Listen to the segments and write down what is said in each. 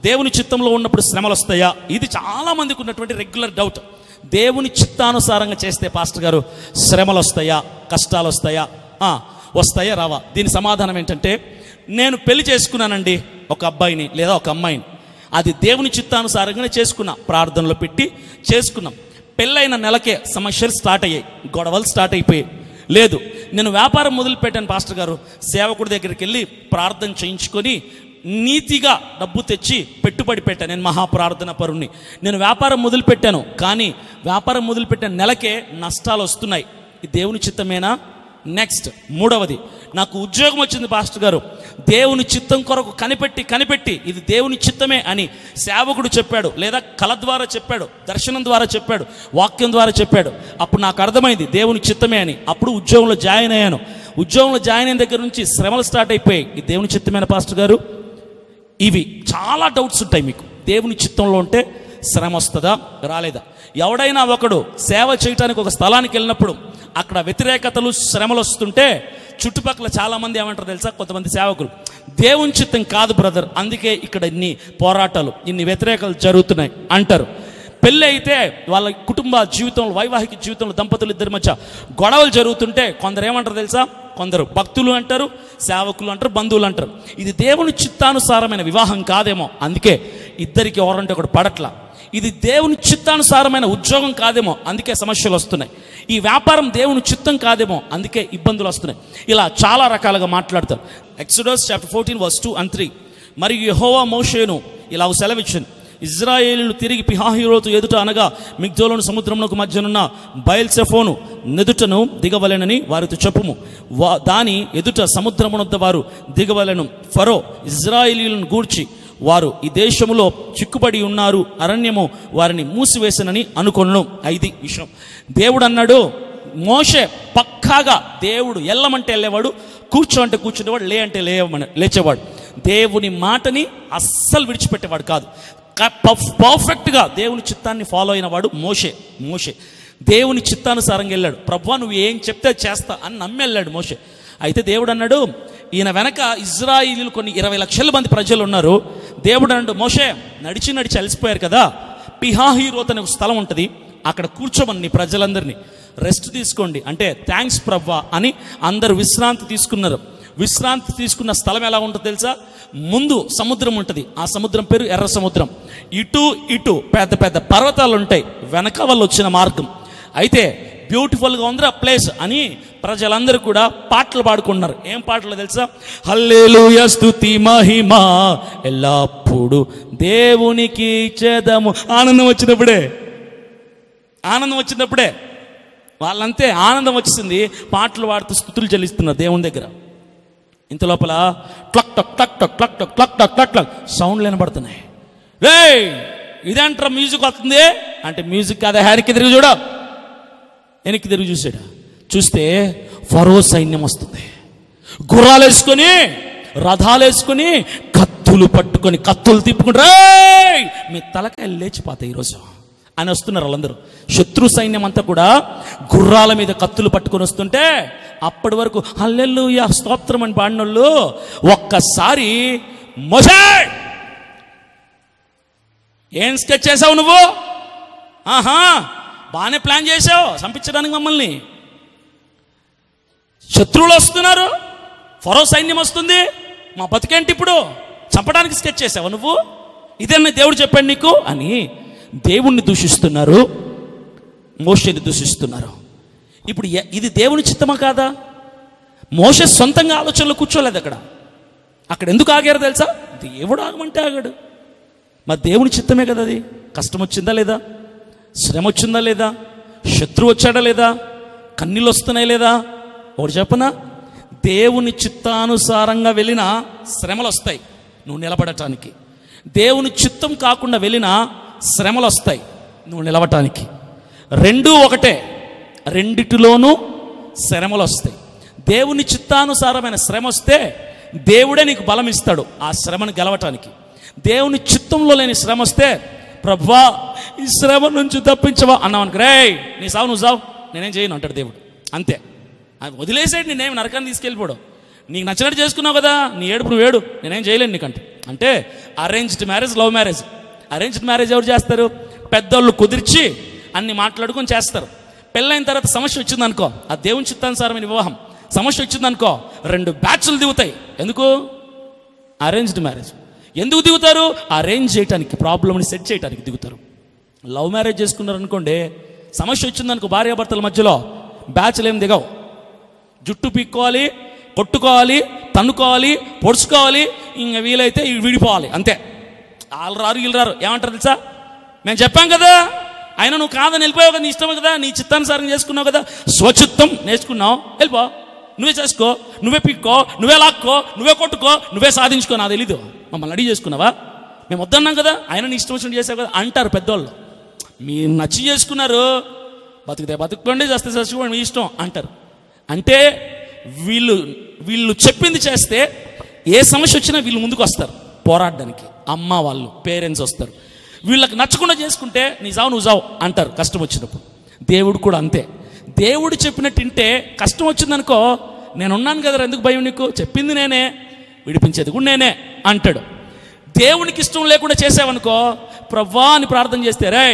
దేవుని చిత్తంలో ఉన్నప్పుడు శ్రమలు వస్తాయా? ఇది చాలామందికి ఉన్నటువంటి రెగ్యులర్ డౌట్. దేవుని చిత్తానుసారంగా చేస్తే పాస్టర్ గారు శ్రమలు వస్తాయా, కష్టాలు వస్తాయా, వస్తాయా రావా? దీని సమాధానం ఏంటంటే, నేను పెళ్లి చేసుకున్నానండి ఒక అబ్బాయిని లేదా ఒక అమ్మాయిని, అది దేవుని చిత్తానుసారంగానే చేసుకున్నా, ప్రార్థనలో పెట్టి చేసుకున్నాం. పెళ్ళైన నెలకే సమస్యలు స్టార్ట్ అయ్యాయి, గొడవలు స్టార్ట్ అయిపోయాయి. లేదు, నేను వ్యాపారం మొదలుపెట్టాను పాస్టర్ గారు, సేవకుడి దగ్గరికి వెళ్ళి ప్రార్థన చేయించుకొని నీతిగా డబ్బు తెచ్చి పెట్టుబడి పెట్టాను. నేను మహాప్రార్థన పరుణ్ణి. నేను వ్యాపారం మొదలుపెట్టాను, కానీ వ్యాపారం మొదలుపెట్టిన నెలకే నష్టాలు వస్తున్నాయి. ఇది దేవుని చిత్తమేనా? నెక్స్ట్ మూడవది, నాకు ఉద్యోగం వచ్చింది పాస్టర్ గారు, దేవుని చిత్తం కొరకు కనిపెట్టి ఇది దేవుని చిత్తమే అని సేవకుడు చెప్పాడు, లేదా కళ ద్వారా చెప్పాడు, దర్శనం ద్వారా చెప్పాడు, వాక్యం ద్వారా చెప్పాడు. అప్పుడు నాకు అర్థమైంది దేవుని చిత్తమే అని. అప్పుడు ఉద్యోగంలో జాయిన్ అయ్యాను. ఉద్యోగంలో జాయిన్ అయిన దగ్గర నుంచి శ్రమలు స్టార్ట్ అయిపోయాయి. ఇది దేవుని చిత్తమేనా పాస్టర్ గారు? ఇవి చాలా డౌట్స్ ఉంటాయి మీకు. దేవుని చిత్తంలో ఉంటే శ్రమ వస్తుందా, రాలేదా? ఎవడైనా ఒకడు సేవ చేయడానికి ఒక స్థలానికి వెళ్ళినప్పుడు అక్కడ వ్యతిరేకతలు, శ్రమలు వస్తుంటే చుట్టుపక్కల చాలామంది ఏమంటారు తెలుసా? కొంతమంది సేవకులు, దేవుని చిత్తం కాదు బ్రదర్, అందుకే ఇక్కడ ఇన్ని పోరాటాలు, ఇన్ని వ్యతిరేకతలు జరుగుతున్నాయి అంటారు. పెళ్ళి అయితే వాళ్ళ కుటుంబ జీవితంలో, వైవాహిక జీవితంలో దంపతులు ఇద్దరి మధ్య గొడవలు జరుగుతుంటే కొందరు ఏమంటారు తెలుసా? కొందరు భక్తులు అంటారు, సేవకులు అంటారు, బంధువులు అంటారు. ఇది దేవుని చిత్తానుసారమైన వివాహం కాదేమో, అందుకే ఇద్దరికి ఎవరంటే ఒకటి పడట్లా. ఇది దేవుని చిత్తానుసారమైన ఉద్యోగం కాదేమో, అందుకే సమస్యలు వస్తున్నాయి. ఈ వ్యాపారం దేవుని చిత్తం కాదేమో, అందుకే ఇబ్బందులు వస్తున్నాయి. ఇలా చాలా రకాలుగా మాట్లాడతారు. Exodus chapter 14:2-3. మరియు యెహోవా మోషేను ఇలా సెలవిచ్చింది, ఇజ్రాయేలీలు తిరిగి పిహాహిరోతు ఎదుట అనగా మిగ్దోలోను సముద్రమునకు మధ్యనున్న బయల్సెఫోను నెదుటను దిగవలెనని వారితో చెప్పుము. దాని ఎదుట సముద్రమునొద్ద వారు దిగవలెను. ఫరో ఇజ్రాయేలీలను గూర్చి, వారు ఈ దేశములో చిక్కుబడి ఉన్నారు, అరణ్యము వారిని మూసివేసనని అనుకొను. ఇది విషయం. దేవుడు అన్నాడు, మోషే పక్కాగా దేవుడు ఎల్లమంటే వెళ్ళేవాడు, కూర్చో అంటే కూర్చునేవాడు, లే అంటే లేచేవాడు. దేవుని మాటని అస్సలు విడిచిపెట్టేవాడు కాదు. పర్ఫెక్ట్గా దేవుని చిత్తాన్ని ఫాలో అయిన వాడు మోషే దేవుని చిత్తానుసారంగా వెళ్ళాడు. ప్రభువా నువ్వు ఏం చెప్తే చేస్తా అని నమ్మి వెళ్ళాడు మోషే. అయితే దేవుడు అన్నాడు, ఈయన వెనక ఇజ్రాయిలీలు కొన్ని 20 లక్షల మంది ప్రజలు ఉన్నారు. దేవుడు అన్నాడు, మోషే నడిచి అలసిపోయారు కదా, పిహాహిరోత్ అనే ఒక స్థలం ఉంటుంది, అక్కడ కూర్చోమని నీ ప్రజలందరినీ, రెస్ట్ తీసుకోండి అంటే థ్యాంక్స్ ప్రభువా అని అందరూ విశ్రాంతి తీసుకున్నారు. విశ్రాంతి తీసుకున్న స్థలం ఎలా ఉంటుందో తెలుసా? ముందు సముద్రం ఉంటుంది, ఆ సముద్రం పేరు ఎర్ర సముద్రం. ఇటు పెద్ద పెద్ద పర్వతాలు ఉంటాయి, వెనక వాళ్ళు వచ్చిన మార్గం. అయితే బ్యూటిఫుల్గా ఉంది ఆ ప్లేస్ అని ప్రజలందరూ కూడా పాటలు పాడుకుంటున్నారు. ఏం పాటలు తెలుసా? హల్లెలూయా స్తుతి మహిమ ఎల్లప్పుడు దేవునికి ఇచ్చేదము. ఆనందం వచ్చినప్పుడే వాళ్ళంతే ఆనందం వచ్చింది, పాటలు పాడుతూ స్తుతులు చెల్లిస్తున్నారు దేవుని దగ్గర. ఇంత లోపల క్లక్ టక్ క్లక్ టక్ క్లక్ టక్ క్లక్ టక్ క్లక్ క్లక్ సౌండ్లు వినబడుతున్నాయి. రే ఇదేంట్రా మ్యూజిక్ వస్తుంది అంటే, మ్యూజిక్ కాదా, వెనక్కి తిరిగి చూసాడు. చూస్తే ఫరో సైన్యం వస్తుంది, గుర్రాలు వేసుకొని, రథాలు వేసుకొని, కత్తులు పట్టుకొని, కత్తులు తిప్పుకుంటారు, మీ తలకాయలు లేచిపోతాయి ఈరోజు అని వస్తున్నారు వాళ్ళందరూ. శత్రు సైన్యం అంతా కూడా గుర్రాల మీద కత్తులు పట్టుకొని వస్తుంటే, అప్పటి వరకు హల్లెలూయా స్తోత్రం అని పాడినోళ్ళు ఒక్కసారి మోషే ఏం స్కెచ్ చేసావు నువ్వు? బాగానే ప్లాన్ చేసావు చంపించడానికి మమ్మల్ని, శత్రువులు వస్తున్నారు, ఫరో సైన్యం వస్తుంది, మా బతికేంటి ఇప్పుడు, చంపడానికి స్కెచ్ చేసావు నువ్వు, ఇదేనా దేవుడు చెప్పాడు నీకు అని దేవుణ్ణి దూషిస్తున్నారు, మోషేని దూషిస్తున్నారు. ఇప్పుడు ఇది దేవుని చిత్తమా కాదా? మోషే సొంతంగా ఆలోచనలు కూర్చోలేదు అక్కడ ఎందుకు ఆగారు తెలుసా? దేవుడు ఆగమంటే ఆగాడు. మరి దేవుని చిత్తమే కదా అది. కష్టం వచ్చిందా లేదా, శ్రమ వచ్చిందా లేదా, శత్రువు వచ్చాడా లేదా, కన్నీళ్ళు వస్తున్నాయి లేదా? ఒకటి చెప్పనా, దేవుని చిత్తానుసారంగా వెళ్ళిన శ్రమలు వస్తాయి నువ్వు నిలబడటానికి, దేవుని చిత్తం కాకుండా వెళ్ళిన శ్రమలు వస్తాయి నువ్వు నిలవటానికి. రెండూ ఒకటే, రెండిటిలోనూ శ్రమలు వస్తాయి. దేవుని చిత్తానుసారమైన శ్రమ వస్తే దేవుడే నీకు బలం ఇస్తాడు ఆ శ్రమను గెలవటానికి. దేవుని చిత్తంలో లేని శ్రమ వస్తే, ప్రభువా ఈ శ్రమ నుంచి తప్పించవా అన్నావు, రే నీ సావు నువ్వు సావు, నేనేం చేయను అంటాడు దేవుడు. అంతే, వదిలేసాడు, నేనేమి నరకాన్ని తీసుకెళ్ళిపోవడం. నీకు నచ్చినట్టు చేసుకున్నావు కదా, నీ ఏడుపు నువ్వు ఏడు, నేనేం చేయలేను నీకంటే. అంటే arranged marriage, love marriage. Arranged marriage ఎవరు చేస్తారు? పెద్దోళ్ళు కుదిర్చి అన్ని మాట్లాడుకొని చేస్తారు. పెళ్ళైన తర్వాత సమస్య వచ్చిందనుకో, ఆ దేవుని చిత్తానుసారమైన వివాహం సమస్య వచ్చిందనుకో, 2 బ్యాచ్లు దిగుతాయి. ఎందుకు? Arranged marriage. ఎందుకు దిగుతారు? అరేంజ్ చేయడానికి, ప్రాబ్లమ్ని సెట్ చేయడానికి దిగుతారు. లవ్ మ్యారేజ్ చేసుకున్నారు అనుకోండి, సమస్య వచ్చిందనుకో భార్యాభర్తల మధ్యలో, బ్యాచ్లు ఏం దిగవు. జుట్టు పీక్కోవాలి, కొట్టుకోవాలి, తన్నుకోవాలి, పొడుచుకోవాలి, ఇంకా వీలైతే విడిపోవాలి, అంతే. వాళ్ళు రారు, వీళ్ళు రారు. ఏమంటారు తెలుసా? మేము చెప్పాం కదా, అయినా నువ్వు కాదని వెళ్ళిపోయావు కదా, నీ ఇష్టమే కదా, నీ చిత్తానుసారం చేసుకున్నావు కదా, స్వచిత్తం నేర్చుకున్నావు, వెళ్ళిపో, నువ్వే చేసుకో, నువ్వే పిక్కో, నువ్వే లాక్కో, నువ్వే కొట్టుకో, నువ్వే సాధించుకో, నాకు తెలీదు, మమ్మల్ని అడిగి చేసుకున్నావా, మేము వద్దన్నాం కదా, ఆయన నీ ఇష్టం వచ్చినట్టు చేసావు కదా అంటారు పెద్దోళ్ళు. మీరు నచ్చి చేసుకున్నారు, బతికితే బతుక్కోండి, చేస్తే చచ్చుకోండి, మీ ఇష్టం అంటారు. అంటే వీళ్ళు చెప్పింది చేస్తే ఏ సమస్య వచ్చినా వీళ్ళు ముందుకు వస్తారు పోరాడడానికి. అమ్మ వాళ్ళు, పేరెంట్స్ వస్తారు. వీళ్ళకి నచ్చకుండా చేసుకుంటే నీ జావు నువ్వు జావు అంటారు కష్టం వచ్చినప్పుడు. దేవుడు కూడా అంతే. దేవుడు చెప్పినట్టు వింటే కష్టం వచ్చిందనుకో, నేనున్నాను కదా, ఎందుకు భయం నీకు, చెప్పింది నేనే, విడిపించేది కూడా నేనే అంటాడు. దేవునికి ఇష్టం లేకుండా చేసావనుకో, ప్రవ్వా అని ప్రార్థన చేస్తే, రే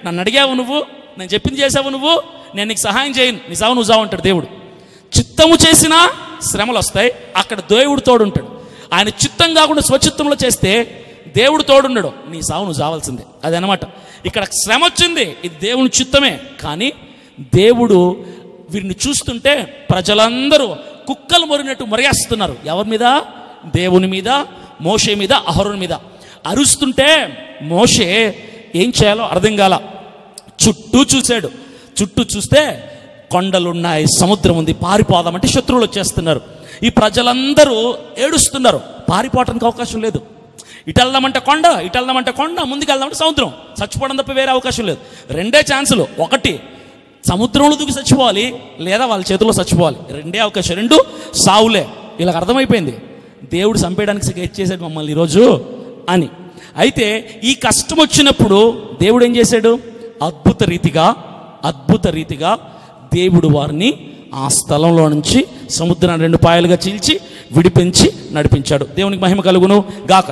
నన్ను అడిగావు నువ్వు, నేను చెప్పింది చేసావు నువ్వు, నేను నీకు సహాయం చేయను, నీ జావు నువ్వు జావు అంటాడు దేవుడు. చిత్తము చేసినా శ్రమలు వస్తాయి, అక్కడ దేవుడు తోడుంటాడు. ఆయన చిత్తం కాకుండా స్వచిత్తంలో చేస్తే దేవుడు తోడుండడు, నీ సావు నువ్వు చావాల్సిందే. అదనమాట. ఇక్కడ శ్రమ వచ్చింది, ఇది దేవుని చిత్తమే. కానీ దేవుడు వీరిని చూస్తుంటే ప్రజలందరూ కుక్కలు మొరినట్టు మొరిగేస్తున్నారు. ఎవరి మీద? దేవుని మీద, మోషే మీద, అహరోను మీద అరుస్తుంటే మోషే ఏం చేయాలో అర్థం కాల. చుట్టూ చూశాడు. చుట్టూ చూస్తే కొండలున్నాయి, సముద్రం ఉంది, పారిపోదామంటే శత్రువులు వచ్చేస్తున్నారు. ఈ ప్రజలందరూ ఏడుస్తున్నారు, పారిపోవటానికి అవకాశం లేదు. ఇటు వెళ్దామంటే కొండ, ఇటు వెళ్దామంటే కొండ, ముందుకు వెళ్దామంటే సముద్రం. చచ్చిపోవడం తప్ప వేరే అవకాశం లేదు. 2 ఛాన్సులు, ఒకటి సముద్రంలో దూకి చచ్చిపోవాలి, లేదా వాళ్ళ చేతిలో చచ్చిపోవాలి. 2 అవకాశం, 2 సావులే. వీళ్ళకి అర్థమైపోయింది దేవుడు చంపేయడానికి స్కెచ్ చేశాడు మమ్మల్ని ఈరోజు అని. అయితే ఈ కష్టం వచ్చినప్పుడు దేవుడు ఏం చేశాడు? అద్భుత రీతిగా దేవుడు వారిని ఆ స్థలంలో నుంచి సముద్రాన్ని 2 పాయలుగా చీల్చి విడిపించి నడిపించాడు. దేవునికి మహిమ కలుగును గాక.